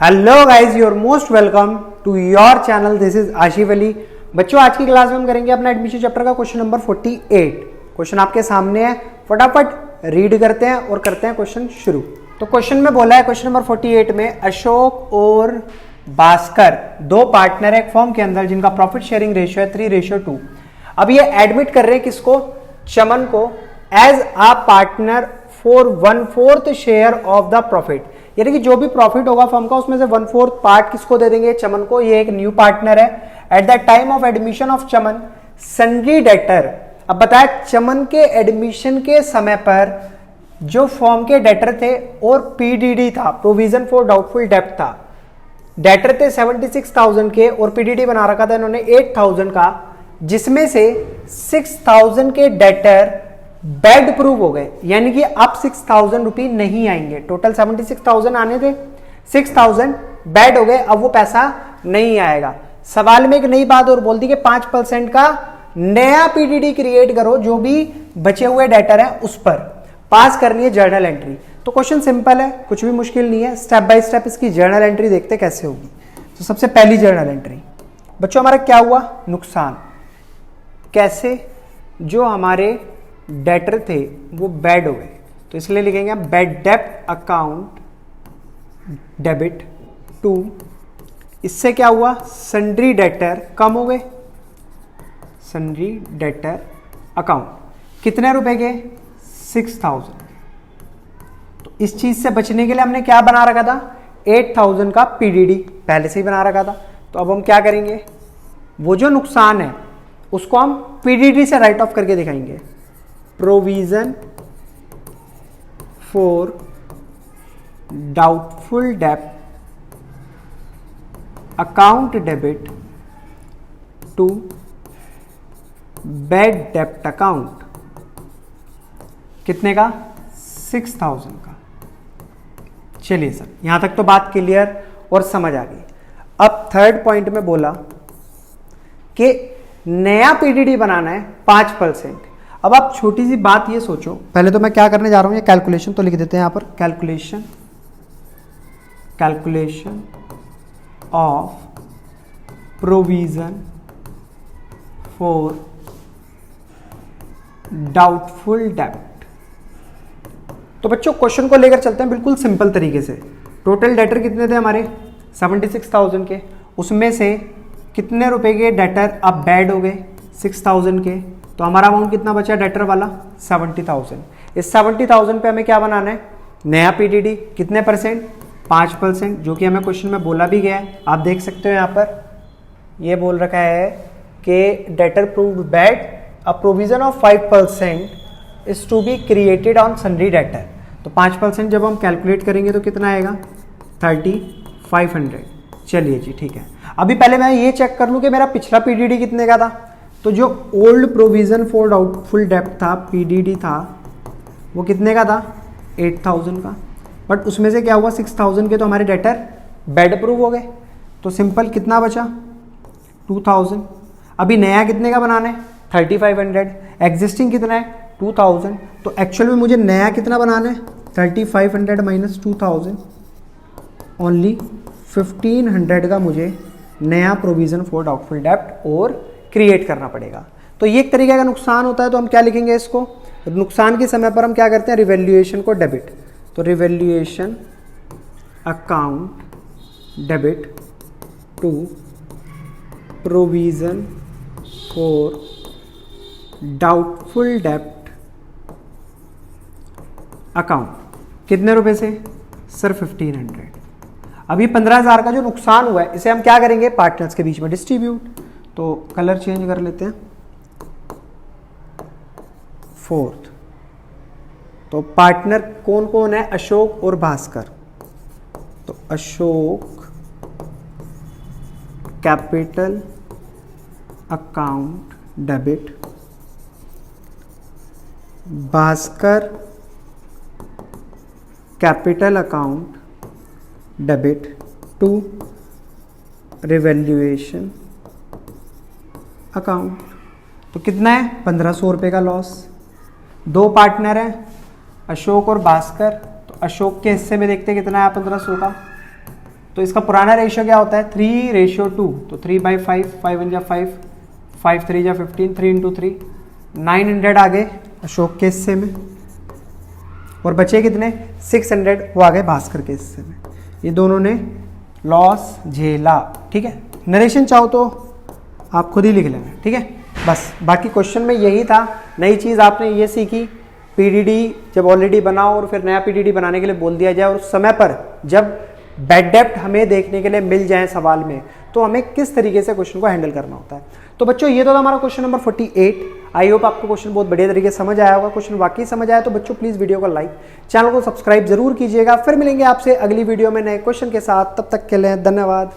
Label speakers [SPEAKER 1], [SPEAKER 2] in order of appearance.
[SPEAKER 1] Hello guys, your most welcome to your channel. This is Ashif Ali. बच्चों, आज की class में हम करेंगे अपना एडमिशन चैप्टर का क्वेश्चन नंबर 48। क्वेश्चन आपके सामने है, फटाफट रीड करते हैं और करते हैं क्वेश्चन शुरू। तो क्वेश्चन में बोला है, क्वेश्चन नंबर 48 में अशोक और भास्कर दो पार्टनर है एक फर्म के अंदर जिनका प्रॉफिट शेयरिंग रेशियो है 3:2। अब ये एडमिट कर रहे हैं किसको? चमन को as a partner for 1/4 share of the profit. यानी कि जो भी प्रॉफिट होगा फर्म का उसमें से 1/4 पार्ट किसको दे देंगे? चमन को। ये एक न्यू पार्टनर है। At the time of admission of Chaman sundry debtor. अब बताया, चमन के एडमिशन के समय पर जो फर्म के डेटर थे और पीडीडी था, प्रोविजन फॉर डाउटफुल डेब्ट था। डेटर थे 76,000 के और पीडीडी बना रखा था इन्होंने 8,000 का, जिसमें से 6,000 के डेटर बैड प्रूव हो गए। यानी कि अब 6,000 रुपये नहीं आएंगे। टोटल 76,000 आने थे, 6,000 बैड हो गए, अब वो पैसा नहीं आएगा। सवाल में एक नई बात और बोल दी कि 5% का नया पीडीडी क्रिएट करो, जो भी बचे हुए डेटर है उस पर पास करनी है जर्नल एंट्री। तो क्वेश्चन सिंपल है, कुछ भी मुश्किल नहीं है। स्टेप बाय स्टेप इसकी जर्नल एंट्री देखते कैसे होगी। तो सबसे पहली जर्नल एंट्री बच्चों, हमारा क्या हुआ? नुकसान। कैसे? जो हमारे डेटर थे वो बैड हो गए, तो इसलिए लिखेंगे बैड डेब्ट अकाउंट डेबिट टू। इससे क्या हुआ? सन्ड्री डेटर कम हो गए। सन्ड्री डेटर अकाउंट कितने रुपए के? 6,000। तो इस चीज से बचने के लिए हमने क्या बना रखा था? 8,000 का पीडीडी पहले से ही बना रखा था। तो अब हम क्या करेंगे? वो जो नुकसान है उसको हम पीडीडी से राइट ऑफ करके दिखाएंगे। प्रोविजन फॉर डाउटफुल डेब्ट अकाउंट डेबिट टू बैड डेब्ट अकाउंट। कितने का? 6,000 का। चलिए सर, यहां तक तो बात क्लियर और समझ आ गई। अब थर्ड पॉइंट में बोला कि नया पीडीडी बनाना है 5%। अब आप छोटी सी बात ये सोचो, पहले तो मैं क्या करने जा रहा हूं, ये कैलकुलेशन तो लिख देते हैं यहां पर। Calculation of provision for doubtful डेब्ट। तो बच्चों, क्वेश्चन को लेकर चलते हैं बिल्कुल सिंपल तरीके से। टोटल डेटर कितने थे हमारे? 76,000 के। उसमें से कितने रुपए के डेटर अब बैड हो गए? 6,000 के। तो हमारा अमाउंट कितना बचा डेटर वाला? 70,000। इस 70,000 पे हमें क्या बनाना है? नया पीडीडी। कितने परसेंट? 5%, जो कि हमें क्वेश्चन में बोला भी गया है। आप देख सकते हो यहाँ पर ये बोल रखा है कि debtor proved bad, a provision of 5% is to be created on sundry debtor. तो 5% जब हम कैलकुलेट करेंगे तो कितना आएगा? 3,500। चलिए जी, ठीक है। अभी पहले मैं ये चेक कर लूँ कि मेरा पिछला पीडीडी कितने का था। तो जो ओल्ड प्रोविजन फॉर डाउटफुल डेब्ट था, पीडीडी था, वो कितने का था? 8,000 का। बट उसमें से क्या हुआ? 6,000 के तो हमारे डेटर बैड प्रूव हो गए। तो सिंपल कितना बचा? 2,000। अभी नया कितने का बनाना है? 3,500। एग्जिस्टिंग कितना है? 2,000। तो एक्चुअल में मुझे नया कितना बनाना है? 3,500 माइनस 2,000। ओनली 1,500 का मुझे नया प्रोविजन फॉर डाउटफुल डेब्ट और क्रिएट करना पड़ेगा। तो ये एक तरीके का नुकसान होता है। तो हम क्या लिखेंगे इसको? नुकसान के समय पर हम क्या करते हैं? रिवैल्यूएशन को डेबिट। तो revaluation account debit to provision for doubtful डेब्ट अकाउंट। कितने रुपए से? सर 1,500। अभी 15,000 का जो नुकसान हुआ है इसे हम क्या करेंगे? पार्टनर्स के बीच में डिस्ट्रीब्यूट। तो कलर चेंज कर लेते हैं। फोर्थ, तो पार्टनर कौन कौन है? अशोक और भास्कर। तो Ashok capital account debit, Bhaskar capital account debit to revaluation account. तो कितना है? 1,500 रुपये का लॉस। दो पार्टनर हैं अशोक और भास्कर। तो अशोक के हिस्से में देखते कितना है? 1,500 का। तो इसका पुराना रेशियो क्या होता है 3:2, तो 3/5, 5 5 3 15, 3 × 3 900 आ गए अशोक के हिस्से में, और बचे कितने 600 वो आ गए भास्कर के हिस्से में। ये दोनों ने लॉस झेला। ठीक है, नरेशन चाहो तो आप खुद ही लिख लेना। ठीक है, बस बाकी क्वेश्चन में यही था। नई चीज़ आपने ये सीखी, पीडीडी जब ऑलरेडी बनाओ और फिर नया पीडीडी बनाने के लिए बोल दिया जाए, और उस समय पर जब बैड डेप्ट हमें देखने के लिए मिल जाए सवाल में, तो हमें किस तरीके से क्वेश्चन को हैंडल करना होता है। तो बच्चों ये तो था हमारा क्वेश्चन नंबर 48। आई होप आपको क्वेश्चन बहुत बढ़िया तरीके से समझ आया होगा। क्वेश्चन वाकई समझ आया तो बच्चों प्लीज वीडियो को लाइक, चैनल को सब्सक्राइब जरूर कीजिएगा। फिर मिलेंगे आपसे अगली वीडियो में नए क्वेश्चन के साथ, तब तक के लिए धन्यवाद।